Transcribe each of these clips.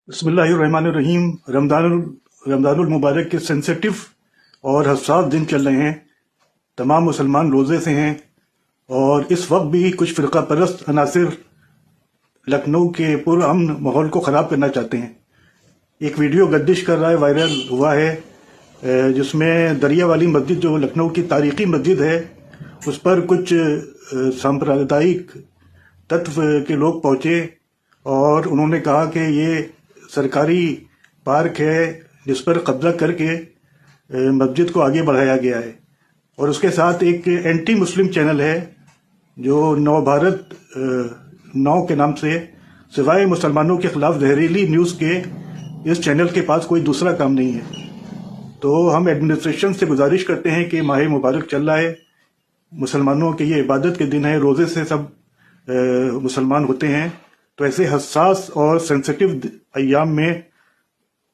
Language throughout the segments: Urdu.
بسم اللہ الرحمن الرحیم۔ رمضان المبارک کے سینسیٹیو اور حساس دن چل رہے ہیں۔ تمام مسلمان روزے سے ہیں اور اس وقت بھی کچھ فرقہ پرست عناصر لکھنؤ کے پرامن ماحول کو خراب کرنا چاہتے ہیں۔ ایک ویڈیو گردش کر رہا ہے، وائرل ہوا ہے، جس میں دریا والی مسجد جو لکھنؤ کی تاریخی مسجد ہے اس پر کچھ سامپردائک تتو کے لوگ پہنچے اور انہوں نے کہا کہ یہ سرکاری پارک ہے جس پر قبضہ کر کے مسجد کو آگے بڑھایا گیا ہے، اور اس کے ساتھ ایک اینٹی مسلم چینل ہے جو نو بھارت نو کے نام سے، سوائے مسلمانوں کے خلاف زہریلی نیوز کے اس چینل کے پاس کوئی دوسرا کام نہیں ہے۔ تو ہم ایڈمنسٹریشن سے گزارش کرتے ہیں کہ ماہ مبارک چل رہا ہے، مسلمانوں کے یہ عبادت کے دن ہے، روزے سے سب مسلمان ہوتے ہیں، تو ایسے حساس اور سینسیٹیو ایام میں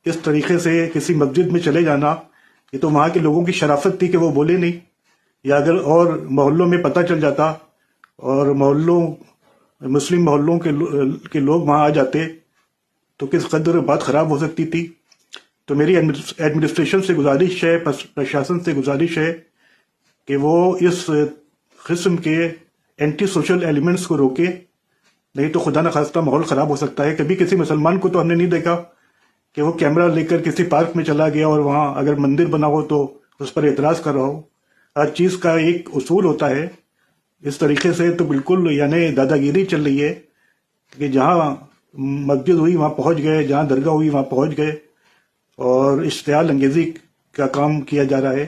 اس طریقے سے کسی مسجد میں چلے جانا، یہ تو وہاں کے لوگوں کی شرافت تھی کہ وہ بولے نہیں، یا اگر اور محلوں میں پتہ چل جاتا اور مسلم محلوں کے لوگ وہاں آ جاتے تو کس قدر بات خراب ہو سکتی تھی۔ تو میری ایڈمنسٹریشن سے گزارش ہے، پرشاسن سے گزارش ہے کہ وہ اس قسم کے اینٹی سوشل ایلیمنٹس کو روکے، نہیں تو خدا نخواستہ ماحول خراب ہو سکتا ہے۔ کبھی کسی مسلمان کو تو ہم نے نہیں دیکھا کہ وہ کیمرہ لے کر کسی پارک میں چلا گیا اور وہاں اگر مندر بنا ہو تو اس پر اعتراض کر رہا ہو۔ ہر چیز کا ایک اصول ہوتا ہے، اس طریقے سے تو بالکل یعنی دادا گیری چل رہی ہے کہ جہاں مسجد ہوئی وہاں پہنچ گئے، جہاں درگاہ ہوئی وہاں پہنچ گئے اور اشتعال انگیزی کا کام کیا جا رہا ہے۔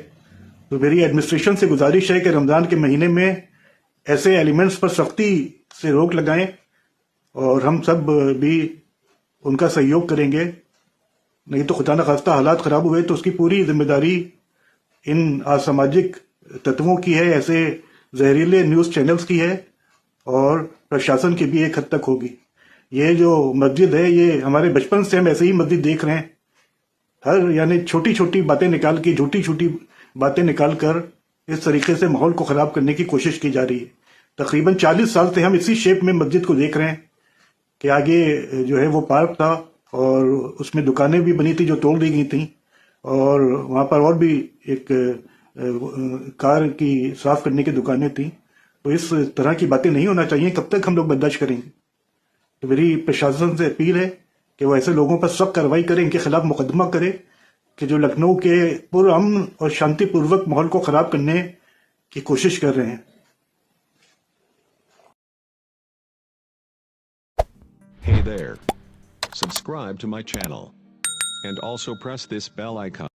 تو میری ایڈمنسٹریشن سے گزارش ہے کہ رمضان کے مہینے میں ایسے ایلیمنٹس پر سختی سے روک لگائیں اور ہم سب بھی ان کا سہیوگ کریں گے، نہیں تو خدا نخواستہ حالات خراب ہوئے تو اس کی پوری ذمہ داری ان اساماجک تتووں کی ہے، ایسے زہریلے نیوز چینلز کی ہے، اور پرشاسن کی بھی ایک حد تک ہوگی۔ یہ جو مسجد ہے یہ ہمارے بچپن سے ہم ایسے ہی مسجد دیکھ رہے ہیں، ہر یعنی چھوٹی چھوٹی باتیں نکال کے، جھوٹی چھوٹی باتیں نکال کر اس طریقے سے ماحول کو خراب کرنے کی کوشش کی جا رہی ہے۔ تقریباً 40 سال سے ہم اسی شیپ میں مسجد کو دیکھ رہے ہیں کہ آگے جو ہے وہ پارک تھا اور اس میں دکانیں بھی بنی تھی جو توڑ دی گئی تھیں، اور وہاں پر اور بھی ایک کار کی صاف کرنے کی دکانیں تھیں۔ تو اس طرح کی باتیں نہیں ہونا چاہیے، کب تک ہم لوگ برداشت کریں گے؟ تو میری پرشاسن سے اپیل ہے کہ وہ ایسے لوگوں پر سخت کارروائی کرے، ان کے خلاف مقدمہ کرے کہ جو لکھنؤ کے پرامن اور شانتی پوروک ماحول کو خراب کرنے کی کوشش کر رہے ہیں۔ Hey there. Subscribe to my channel. And also press this bell icon.